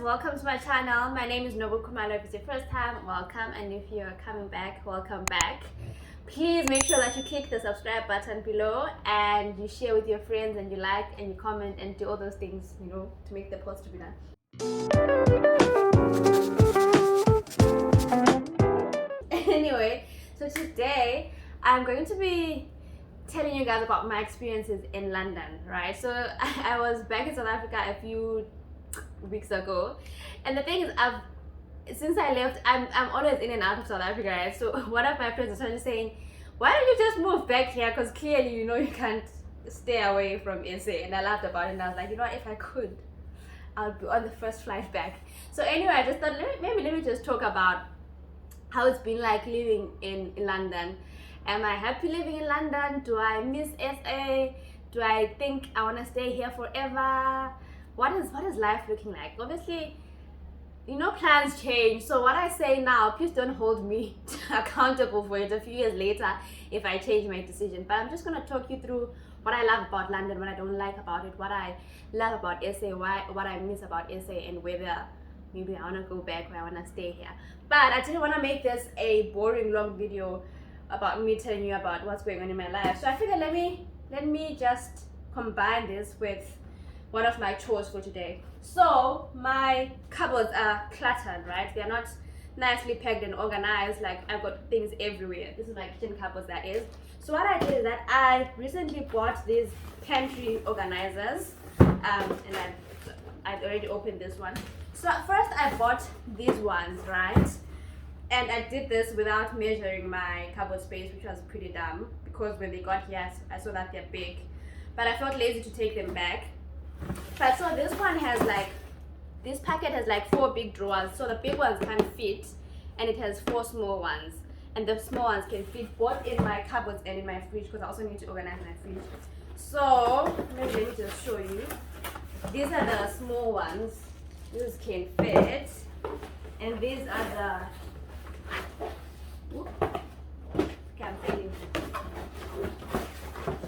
welcome to my channel. My name is Nobu Kumalo. If it's your first time, welcome, and if you're coming back, welcome back. Please make sure that you click the subscribe button below and you share with your friends and you like and you comment and do all those things, to make the post to be done. Anyway, so today I'm going to be telling you guys about my experiences in London, right? So I was back in South Africa a few weeks ago, and the thing is, since I left, I'm always in and out of South Africa, right? So one of my friends was trying to saying, why don't you just move back here, because clearly you can't stay away from SA. And I laughed about it, and I was like, if I could, I'll be on the first flight back. So anyway, I just thought maybe let me just talk about how it's been like living in London. Am I happy living in London? Do I miss SA? Do I think I want to stay here forever? What is life looking like? Obviously, plans change. So what I say now, please don't hold me accountable for it a few years later if I change my decision. But I'm just going to talk you through what I love about London, what I don't like about it, what I love about SA, what I miss about SA, and whether maybe I want to go back or I want to stay here. But I didn't want to make this a boring long video about me telling you about what's going on in my life. So I figured let me just combine this with one of my chores for today. So my cupboards are cluttered, right? They're not nicely packed and organized. Like, I've got things everywhere. This is my kitchen cupboards, that is. So what I did is that I recently bought these pantry organizers, and I've already opened this one. So first I bought these ones, right? And I did this without measuring my cupboard space, which was pretty dumb, because when they got here, I saw that they're big. But I felt lazy to take them back. But so this one has this packet has 4 big drawers. So the big ones can fit, and it has 4 small ones. And the small ones can fit both in my cupboards and in my fridge, because I also need to organize my fridge. So let me just show you. These are the small ones. These can fit. And these are the... Okay, I'm failing.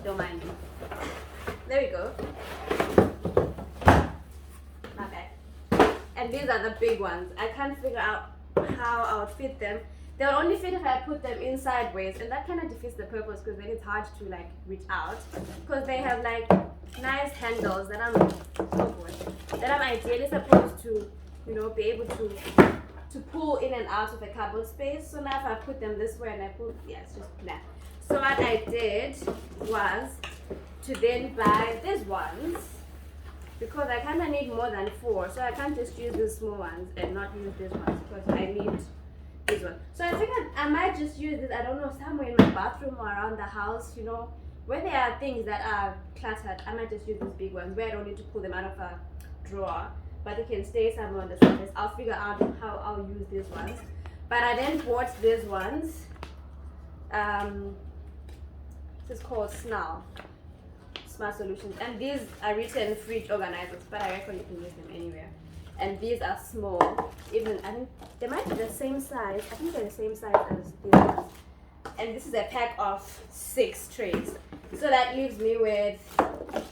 Don't mind me. There we go. Not bad. And these are the big ones. I can't figure out how I would fit them. They will only fit if I put them in sideways, and that kind of defeats the purpose, because then it's hard to reach out, because they have nice handles that I'm ideally supposed to be able to pull in and out of the cupboard space. So now if I put them this way and I pull, it's just flat. So what I did was to then buy these ones, because I kind of need more than 4. So I can't just use these small ones and not use these ones, because I need this one. So I figured I might just use this, I don't know, somewhere in my bathroom or around the house, where there are things that are cluttered. I might just use these big ones where I don't need to pull them out of a drawer, but they can stay somewhere on the surface. I'll figure out how I'll use these ones. But I then bought these ones. This is called Smart Solutions, and these are written fridge organizers, but I reckon you can use them anywhere. And these are small. Even I think they might be the same size. I think they're the same size as these ones. And this is a pack of 6 trays. So that leaves me with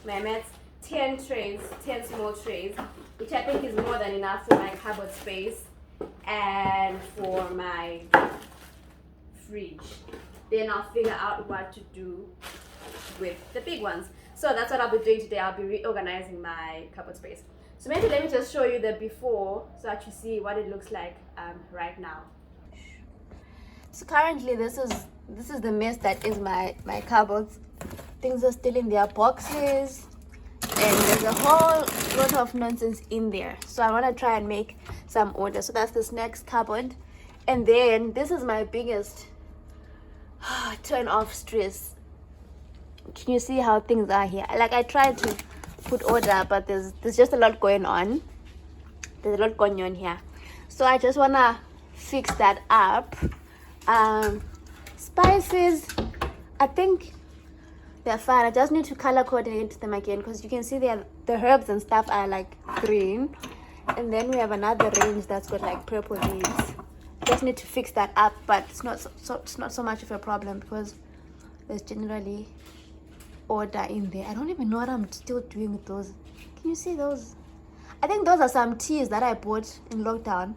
my maths 10 trays, 10 small trays, which I think is more than enough for my cupboard space and for my fridge. Then I'll figure out what to do with the big ones. So that's what I'll be doing today. I'll be reorganizing my cupboard space. So maybe let me just show you the before, so that you see what it looks like right now. So currently this is the mess that is my cupboards. Things are still in their boxes, and there's a whole lot of nonsense in there. So I want to try and make some order. So that's this next cupboard. And then this is my biggest turn off stress. Can you see how things are here? I tried to put order, but there's just a lot going on. There's a lot going on here. So I just want to fix that up. Spices, I think they're fine. I just need to color coordinate them again, because you can see the herbs and stuff are green, and then we have another range that's got purple leaves. Just need to fix that up, but it's not so much of a problem, because there's generally order in there. I don't even know what I'm still doing with those. Can you see those? I think those are some teas that I bought in lockdown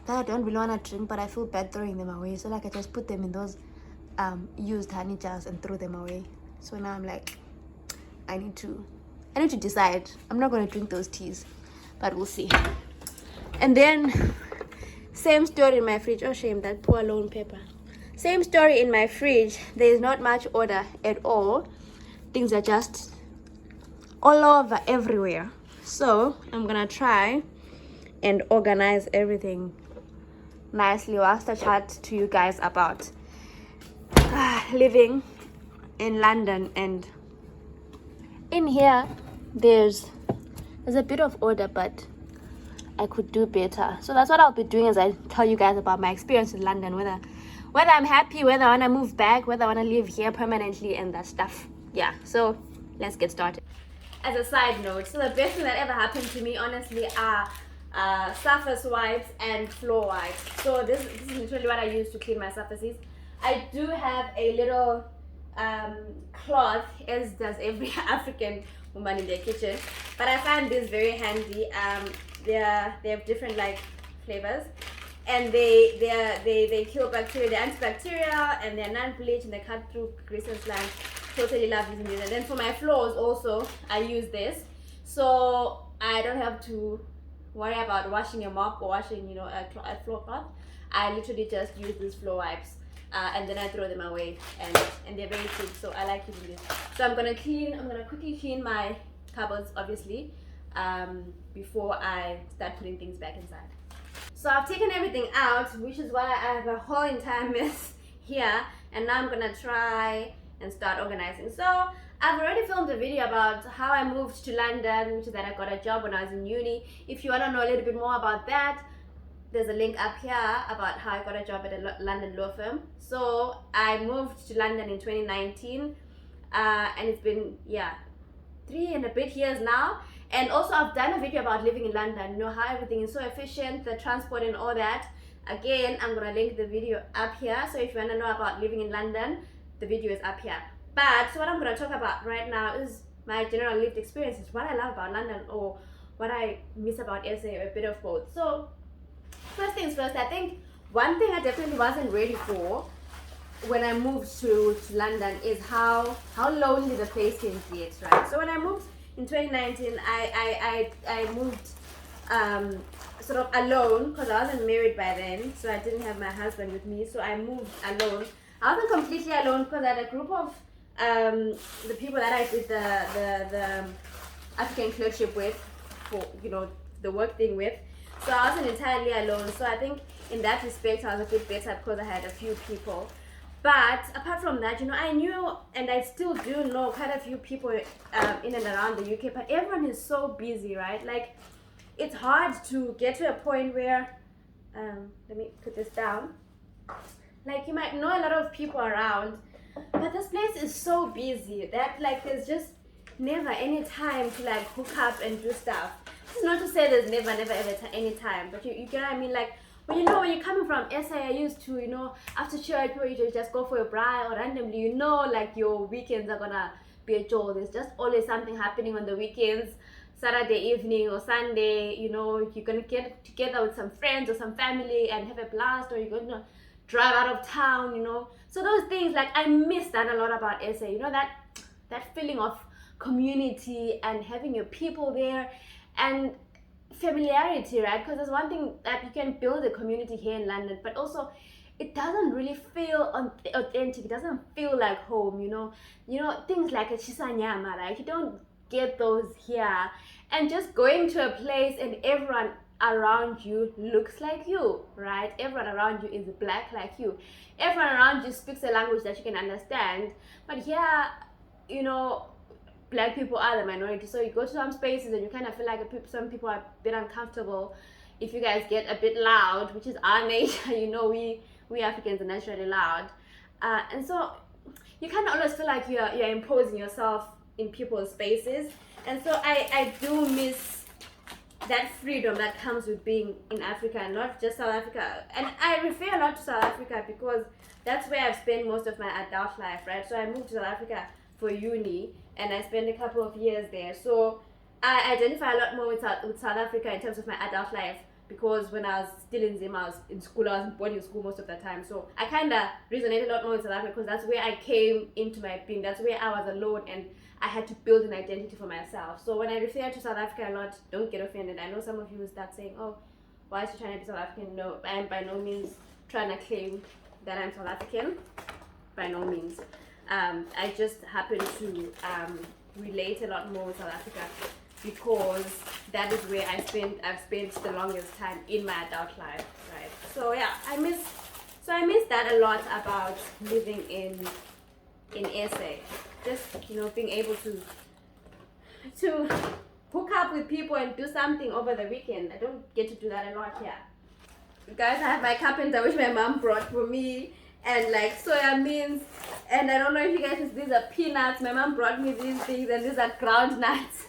that I don't really want to drink, but I feel bad throwing them away. So like I just put them in those used honey jars and threw them away. So now I'm like, I need to decide. I'm not going to drink those teas, but we'll see. And then same story in my fridge. Oh shame, that poor lone pepper. Same story in my fridge. There is not much order at all. Things are just all over everywhere. So I'm gonna try and organize everything nicely whilst I chat to you guys about living in London. And in here there's a bit of order, but I could do better. So that's what I'll be doing as I tell you guys about my experience in London, whether I'm happy, whether I want to move back, whether I want to live here permanently, and that stuff. Yeah, so let's get started. As a side note, so the best thing that ever happened to me, honestly, are surface wipes and floor wipes. So this is literally what I use to clean my surfaces. I do have a little cloth, as does every African woman in their kitchen, but I find this very handy. They have different like flavors, and they kill bacteria, they're antibacterial, and they're non-bleach, and they cut through grease and slime. Totally love using this. And then for my floors also, I use this, so I don't have to worry about washing a mop or washing a floor cloth. I literally just use these floor wipes, and then I throw them away, and they're very cheap, so I like using this. So I'm gonna quickly clean my cupboards, obviously, before I start putting things back inside. So I've taken everything out, which is why I have a whole entire mess here, and now I'm gonna try and start organizing. So I've already filmed a video about how I moved to London, which is that I got a job when I was in uni. If you want to know a little bit more about that, there's a link up here about how I got a job at a London law firm. So I moved to London in 2019, and it's been 3 and a bit years now. And also I've done a video about living in London, how everything is so efficient, the transport and all that. Again, I'm gonna link the video up here, so if you want to know about living in London, the video is up here. But so what I'm going to talk about right now is my general lived experiences, what I love about London or what I miss about SA, or a bit of both. So first things first, I think one thing I definitely wasn't ready for when I moved to London is how lonely the place can get, right? So when I moved in 2019, I moved sort of alone, because I wasn't married by then, so I didn't have my husband with me, so I moved alone. I wasn't completely alone, because I had a group of the people that I did the African clerkship with, for the work thing with. So I wasn't entirely alone. So I think in that respect I was a bit better, because I had a few people. But apart from that, I knew, and I still do know, quite a few people in and around the UK. But everyone is so busy, right? Like, it's hard to get to a point where let me put this down. Like, you might know a lot of people around, but this place is so busy that like there's just never any time to like hook up and do stuff. This is not to say there's never ever any time, but you get what I mean. Like, when you're coming from SA, I used to, after church, where you just go for a braai, or randomly, like your weekends are gonna be a chore. There's just always something happening on the weekends. Saturday evening or Sunday, you're gonna get together with some friends or some family and have a blast, or you're gonna drive out of town, So those things, like, I miss that a lot about SA, that feeling of community and having your people there and familiarity, right? Because there's one thing that you can build a community here in London, but also it doesn't really feel authentic. It doesn't feel like home, things like a chisanyama, right? You don't get those here. And just going to a place and everyone around you looks like you, right? Everyone around you is black like you. Everyone around you speaks a language that you can understand. But here, black people are the minority. So you go to some spaces and you kind of feel like some people are a bit uncomfortable if you guys get a bit loud, which is our nature. We Africans are naturally loud. And so you kind of always feel like you're imposing yourself in people's spaces. And so I do miss that freedom that comes with being in Africa, not just South Africa. And I refer a lot to South Africa because that's where I've spent most of my adult life, right? So I moved to South Africa for uni, and I spent a couple of years there. So I identify a lot more with South Africa in terms of my adult life, because when I was still in Zim, I was in school, I was in boarding school most of the time. So I kind of resonate a lot more with South Africa because that's where I came into my being. That's where I was alone and I had to build an identity for myself. So when I refer to South Africa a lot, don't get offended. I know some of you will start saying, oh, why is she trying to be South African? No, I am by no means trying to claim that I'm South African. By no means. I just happen to relate a lot more with South Africa because that is where I've spent the longest time in my adult life, right? So yeah, I miss that a lot about living in SA. Just being able to hook up with people and do something over the weekend. I don't get to do that a lot here. Guys, I have my carpenter which my mom brought for me, and like soya beans, and I don't know if you guys, these are peanuts. My mom brought me these things, and these are ground nuts.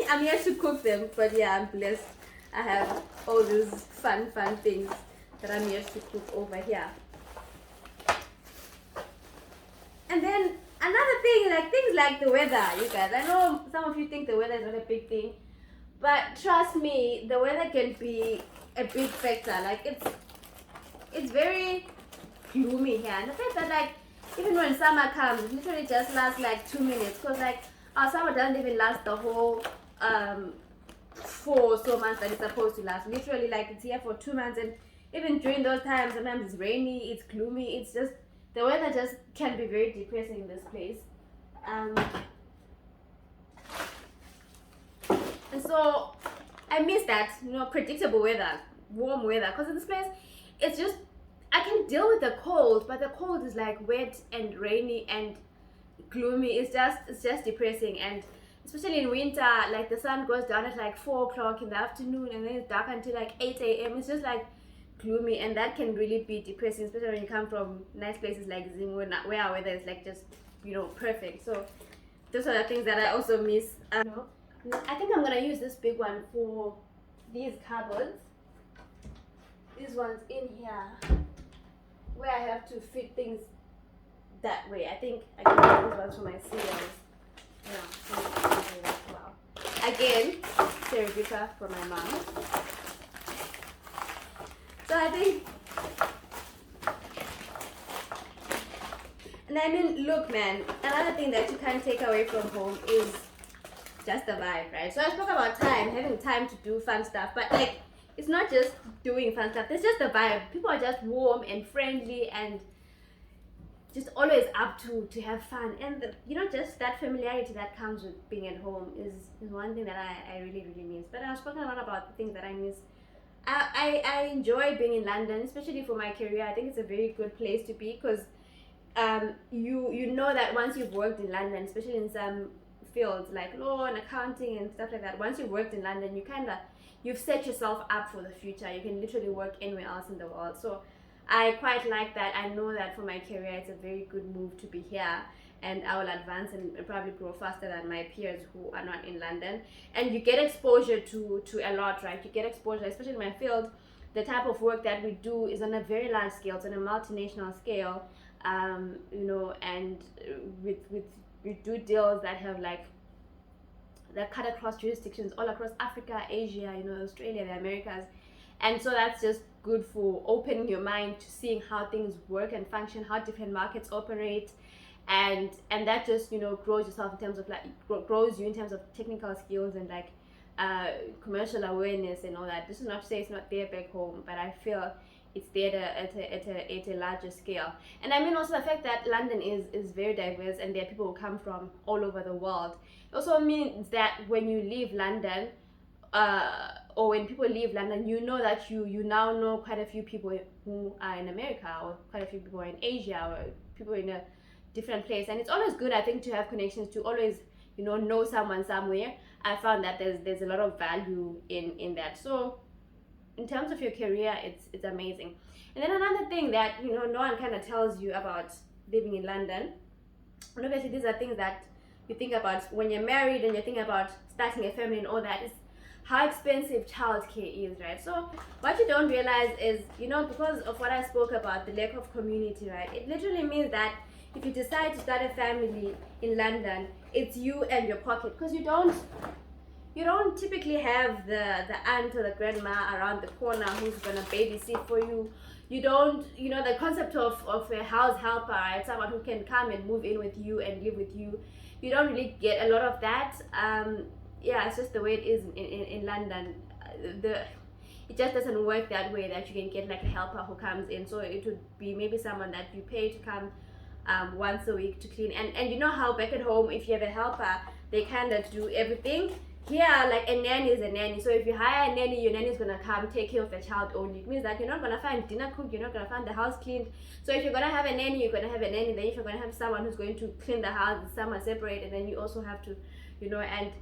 I'm here to cook them, but yeah, I'm blessed. I have all these fun things that I'm here to cook over here. And then another thing, like things like the weather, you guys. I know some of you think the weather is not a big thing, but trust me, the weather can be a big factor. Like it's very gloomy here, and the fact that like even when summer comes, it literally just lasts like 2 minutes, because like our summer doesn't even last the whole 4 or so months that it's supposed to last. Literally, like it's here for 2 months, and even during those times, sometimes it's rainy, it's gloomy. It's just the weather just can be very depressing in this place. And so I miss that, predictable weather, warm weather, because in this place, it's just, I can deal with the cold, but the cold is like wet and rainy and gloomy. It's just depressing. And especially in winter, like the sun goes down at like 4 o'clock in the afternoon, and then it's dark until like 8 a.m. It's just like gloomy, and that can really be depressing, especially when you come from nice places like Zim, where our weather is like just perfect. So those are the things that I also miss. I think I'm gonna use this big one for these cupboards. These ones in here, where I have to fit things that way. I think I can use these ones for my cereals. Yeah, wow. Again, Serivika for my mom. So I think, and I mean, look, man, another thing that you can't take away from home is just the vibe, right? So I spoke about having time to do fun stuff, but like, it's not just doing fun stuff. It's just the vibe. People are just warm and friendly and just always up to have fun. And just that familiarity that comes with being at home is one thing that I really miss. But I've spoken a lot about the things that I miss. I enjoy being in London, especially for my career. I think it's a very good place to be, because you know that once you've worked in London, especially in some fields like law and accounting and stuff like that, once you've worked in London, you've set yourself up for the future. You can literally work anywhere else in the world. So I quite like that. I know that for my career, it's a very good move to be here, and I will advance and probably grow faster than my peers who are not in London. And you get exposure to a lot, right? You get exposure, especially in my field. The type of work that we do is on a very large scale. It's on a multinational scale, and we do deals that have that cut across jurisdictions all across Africa, Asia, Australia, the Americas. And so that's just good for opening your mind to seeing how things work and function, how different markets operate, and that just grows yourself in terms of grows you in terms of technical skills and commercial awareness and all that. This is not to say it's not there back home, but I feel it's there at a larger scale. And I mean also the fact that London is very diverse, and there are people who come from all over the world. It also means that when you leave London, or when people leave London, that you now know quite a few people who are in America, or quite a few people in Asia, or people in a different place. And it's always good, I think, to have connections, to always know someone somewhere. I found that there's a lot of value in that. So in terms of your career, it's amazing. And then another thing that no one kind of tells you about living in London, and obviously these are things that you think about when you're married and you think about starting a family and all that, is how expensive childcare is, right? So what you don't realize is, because of what I spoke about, the lack of community, right? It literally means that if you decide to start a family in London, it's you and your pocket, because you don't you don't typically have the aunt or the grandma around the corner who's gonna babysit for you. You don't, the concept of a house helper, right? Someone who can come and move in with you and live with you. You don't really get a lot of that. Yeah, it's just the way it is in London. It just doesn't work that way, that you can get like a helper who comes in. So it would be maybe someone that you pay to come once a week to clean. And you know how back at home, if you have a helper, they kind of do everything. Here, like a nanny is a nanny. So if you hire a nanny, your nanny is gonna come take care of the child only. It means that you're not gonna find dinner cooked, you're not gonna find the house cleaned. So if you're gonna have a nanny, you're gonna have a nanny. Then if you're gonna have someone who's going to clean the house, someone separate, and then you also have to, and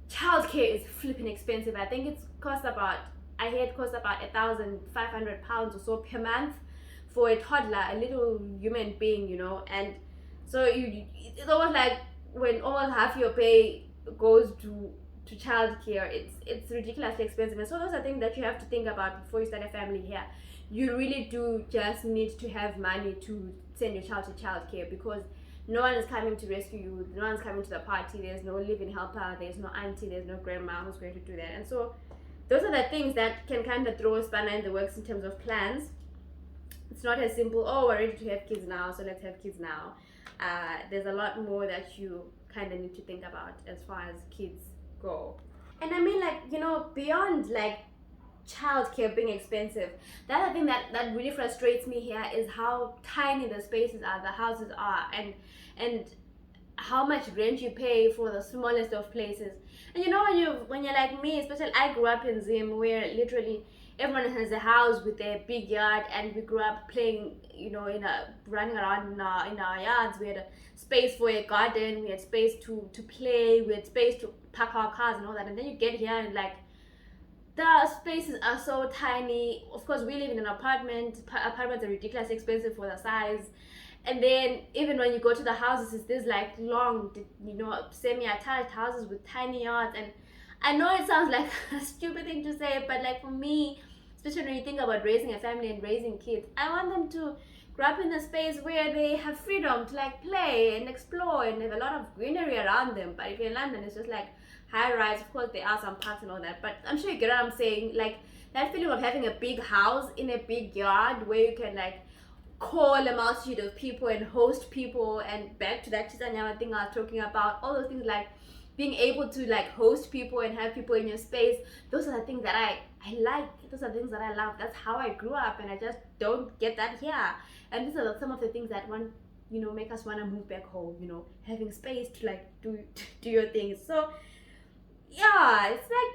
childcare is flipping expensive. I think it costs about £1,500 or so per month for a toddler, a little human being, and so it's almost like when almost half your pay goes to childcare, it's ridiculously expensive. And so those are things that you have to think about before you start a family here. You really do just need to have money to send your child to childcare, because no one is coming to rescue you, no one's coming to the party, there's no living helper, there's no auntie, there's no grandma who's going to do that. And so those are the things that can kind of throw a spanner in the works in terms of plans. It's not as simple, oh, we're ready to have kids now, so let's have kids now. There's a lot more that you kind of need to think about as far as kids go. And I mean, like, beyond like childcare being expensive, the other thing that really frustrates me here is how tiny the spaces are, the houses are, and how much rent you pay for the smallest of places. And when you're like me, especially, I grew up in Zim, where literally everyone has a house with a big yard, and we grew up playing, running around in our yards. We had a space for a garden, we had space to play, we had space to park our cars and all that. And then you get here and like the spaces are so tiny. Of course, we live in an apartment. Apartments are ridiculously expensive for the size. And then even when you go to the houses, it's these like long, semi-attached houses with tiny yards. And I know it sounds like a stupid thing to say, but like for me, especially when you think about raising a family and raising kids, I want them to grow up in a space where they have freedom to like play and explore and have a lot of greenery around them. But if you're in London, it's just like high rise. Of course, there are some parks and all that, but I'm sure you get what I'm saying. Like that feeling of having a big house in a big yard where you can like call a multitude of people and host people, and back to that Chitanyama thing I was talking about, all those things, like being able to like host people and have people in your space. Those are the things that I like. Those are the things that I love. That's how I grew up, and I just don't get that here. And these are some of the things that make us want to move back home, having space to like do your things. So yeah, it's like,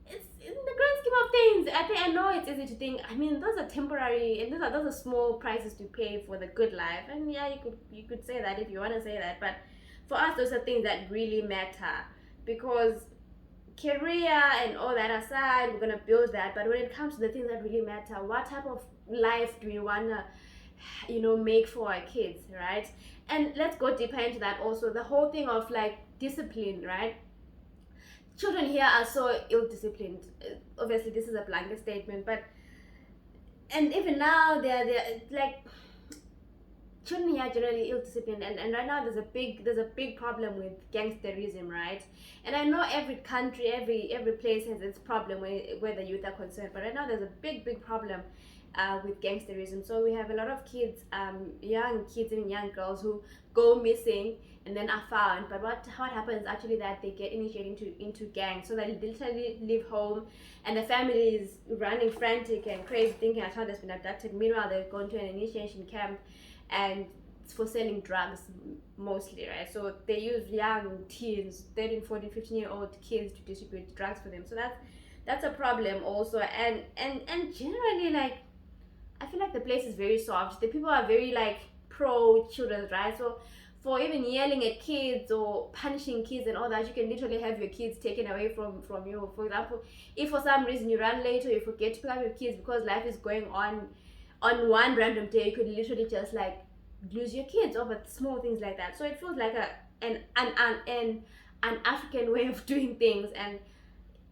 it's in the grand scheme of things. I know it's easy to think, I mean, those are temporary, and those are small prices to pay for the good life. And yeah, you could say that if you want to say that, but for us, those are things that really matter, because career and all that aside, we're gonna build that. But when it comes to the things that really matter, what type of life do we wanna make for our kids, right? And let's go deeper into that also, the whole thing of like discipline, right? Children here are so ill-disciplined. Obviously this is a blanket statement, but and even now they're like, children here are generally ill-disciplined, and right now there's a big problem with gangsterism, right? And I know every country, every place has its problem where the youth are concerned, but right now there's a big problem with gangsterism. So we have a lot of kids, young kids and young girls who go missing and then are found. But what happens actually, that they get initiated into gangs. So they literally leave home, and the family is running frantic and crazy, thinking a child has been abducted. Meanwhile, they're going to an initiation camp, and it's for selling drugs mostly, right? So they use young teens, 13, 14, 15-year-old kids to distribute drugs for them. So that's a problem also. And generally, like, I feel like the place is very soft. The people are very like pro children, right? So for even yelling at kids or punishing kids and all that, you can literally have your kids taken away from you. For example, if for some reason you run late or you forget to pick up your kids because life is going on one random day, you could literally just like lose your kids over small things like that. So it feels like an African way of doing things, and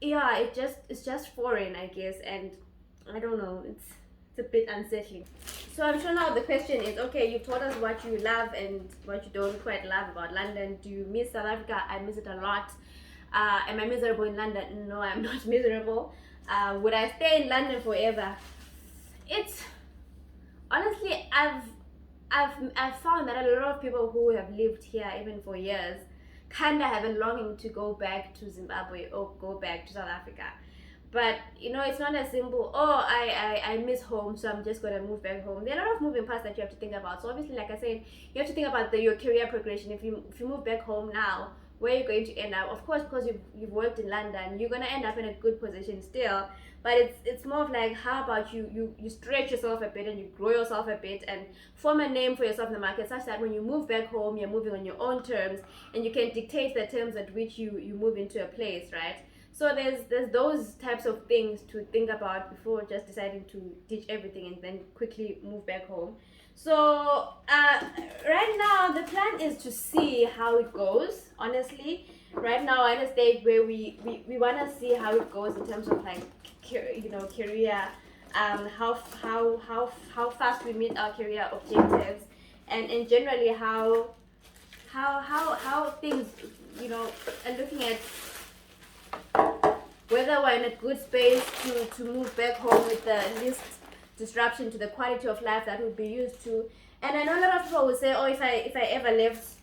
yeah, it's just foreign, I guess, and I don't know, it's a bit unsettling. So I'm sure now the question is, okay, you told us what you love and what you don't quite love about London. Do you miss South Africa? I miss it a lot. Am I miserable in London? No, I'm not miserable. Would I stay in London forever? It's honestly, I've found that a lot of people who have lived here even for years kind of have a longing to go back to Zimbabwe or go back to South Africa. But it's not as simple. Oh, I miss home, so I'm just gonna move back home. There are a lot of moving parts that you have to think about. So obviously, like I said, you have to think about your career progression. If you move back home now, where you're going to end up? Of course, because you've worked in London, you're gonna end up in a good position still. But it's more of like, how about you stretch yourself a bit and you grow yourself a bit and form a name for yourself in the market, such that when you move back home, you're moving on your own terms and you can dictate the terms at which you move into a place, right? So there's those types of things to think about before just deciding to ditch everything and then quickly move back home. So right now the plan is to see how it goes. Honestly, right now I'm at a stage where we want to see how it goes in terms of like career, how fast we meet our career objectives, and generally how things are looking at whether we're in a good space to move back home with the least disruption to the quality of life that we'll be used to. And I know a lot of people will say, oh, if I ever left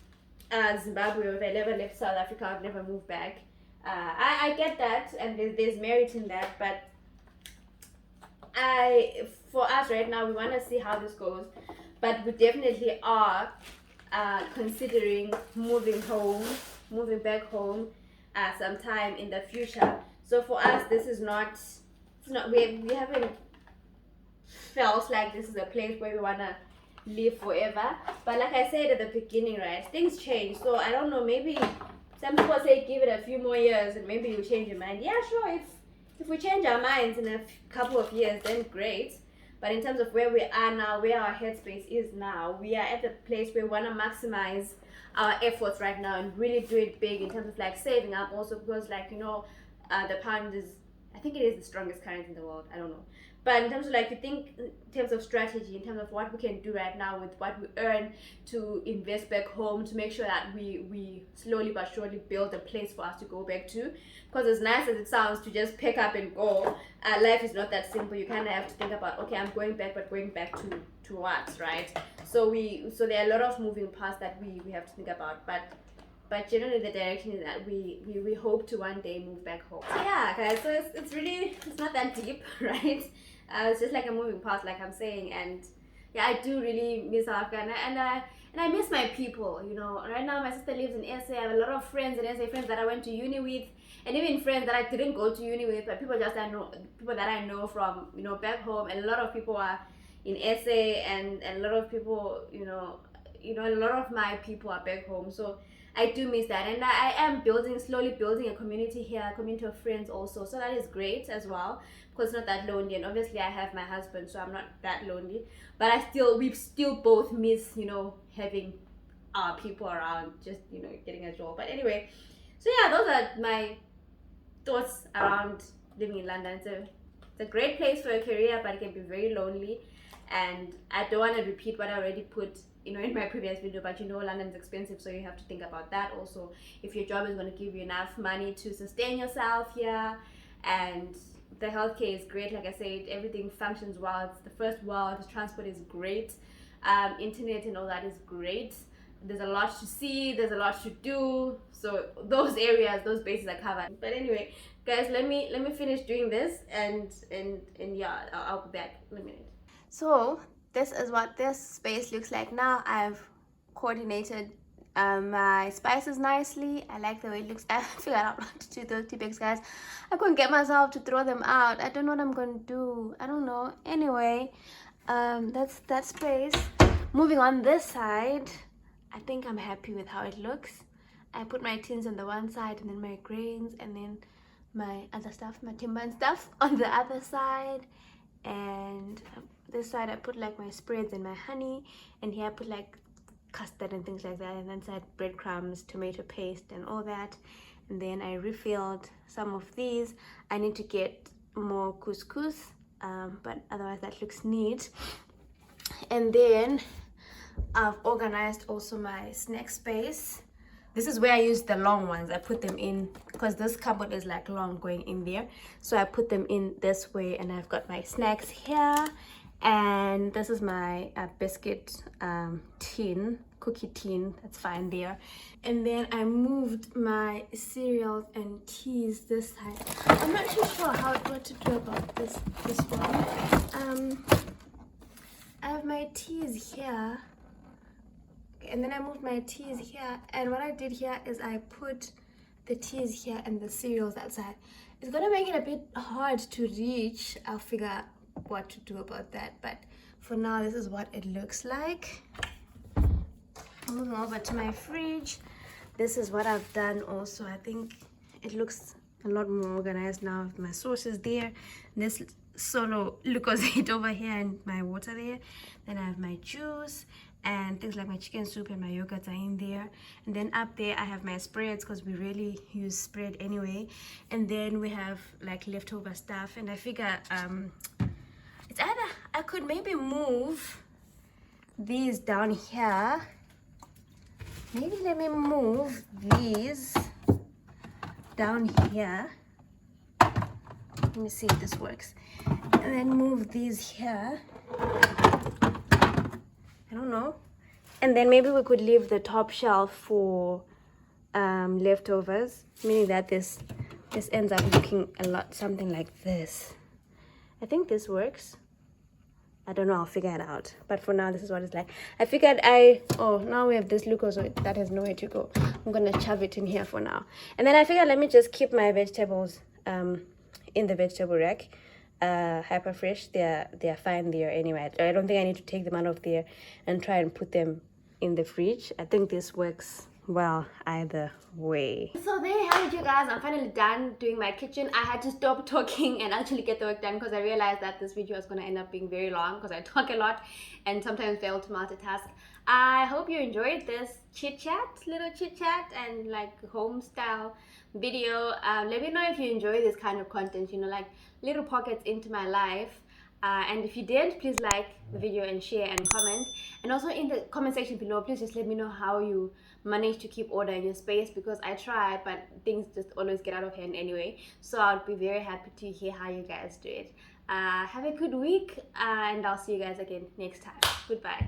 Zimbabwe, or if I ever left South Africa, I'd never move back. I get that, and there's merit in that, but for us right now, we want to see how this goes, but we definitely are considering moving back home sometime in the future. So for us, this is not we haven't felt like this is a place where we want to live forever. But like I said at the beginning, right, things change. So I don't know, maybe some people say give it a few more years and maybe you change your mind. Yeah, sure, if we change our minds in a couple of years, then great. But in terms of where we are now, where our headspace is now, we are at the place where we want to maximize our efforts right now and really do it big in terms of like saving up also, because like the pound is, I think it is the strongest currency in the world, I don't know. But in terms of like, you think in terms of strategy, in terms of what we can do right now with what we earn to invest back home, to make sure that we slowly but surely build a place for us to go back to. Because as nice as it sounds to just pick up and go, life is not that simple. You kind of have to think about, okay, I'm going back, but going back to what, right? So there are a lot of moving parts that we have to think about, but generally the direction is that we hope to one day move back home. So yeah, guys, so it's not that deep, right? It's just like a moving part, like I'm saying, and yeah, I do really miss South Africa, and I miss my people. Right now my sister lives in SA. I have a lot of friends in SA, friends that I went to uni with, and even friends that I didn't go to uni with, but people that I know from back home, and a lot of people are in SA, and a lot of people a lot of my people are back home. So I do miss that, and I am slowly building a community here, a community of friends also. So that is great as well, because it's not that lonely. And obviously I have my husband, so I'm not that lonely. But we still both miss, having our people around, just getting a job. But anyway, so yeah, those are my thoughts around living in London. So it's a great place for a career, but it can be very lonely. And I don't want to repeat what I already put in my previous video, but London's expensive, so you have to think about that also. If your job is going to give you enough money to sustain yourself here, and the healthcare is great, like I said, everything functions well. It's the first world. The transport is great, internet and all that is great. There's a lot to see, there's a lot to do, so those bases are covered. But anyway, guys, let me finish doing this, and yeah, I'll be back in a minute. So this is what this space looks like now. I've coordinated my spices nicely. I like the way it looks. I figured out what to do those tea bags, guys. I couldn't get myself to throw them out. I don't know what I'm going to do. I don't know. Anyway, that's that space. Moving on this side, I think I'm happy with how it looks. I put my tins on the one side, and then my grains, and then my other stuff, my timber and stuff on the other side. And this side I put like my spreads and my honey, and here I put like custard and things like that, and then side breadcrumbs, tomato paste and all that. And then I refilled some of these. I need to get more couscous, but otherwise that looks neat. And then I've organized also my snack space this is where I use the long ones. I put them in because this cupboard is like long going in there, so I put them in this way. And I've got my snacks here, and this is my biscuit tin, cookie tin, that's fine there. And then I moved my cereals and teas this side. I'm not too sure what to do about this one. I have my teas here, and then I moved my teas here, and what I did here is I put the teas here and the cereals outside. It's gonna make it a bit hard to reach. I'll figure out what to do about that, but for now this is what it looks like. Moving over to my fridge, this is what I've done also. I think it looks a lot more organized now with my sauces there, this solo Lucozade over here, and my water there. Then I have my juice and things like my chicken soup and my yogurts are in there. And then up there I have my spreads, because we really use spread anyway. And then we have like leftover stuff, and I figure it's either I could maybe move these down here. Maybe let me move these down here. Let me see if this works. And then move these here. I don't know. And then maybe we could leave the top shelf for leftovers, meaning that this ends up looking a lot something like this. I think this works. I don't know, I'll figure it out. But for now, this is what it's like. I figured now we have this Lucozade that has nowhere to go. I'm gonna shove it in here for now. And then I figured let me just keep my vegetables in the vegetable rack. Hyper fresh, they're fine there anyway. I don't think I need to take them out of there and try and put them in the fridge. I think this works well either way. So there you have it, you guys. I'm finally done doing my kitchen. I had to stop talking and actually get the work done, because I realized that this video is going to end up being very long because I talk a lot and sometimes fail to multitask. I hope you enjoyed this little chit chat and like home style video. Let me know if you enjoy this kind of content, like little pockets into my life. And if you did, please like the video and share and comment. And also in the comment section below, please just let me know how you manage to keep order in your space, because I try, but things just always get out of hand anyway. So I'll be very happy to hear how you guys do it. Have a good week, and I'll see you guys again next time. Goodbye.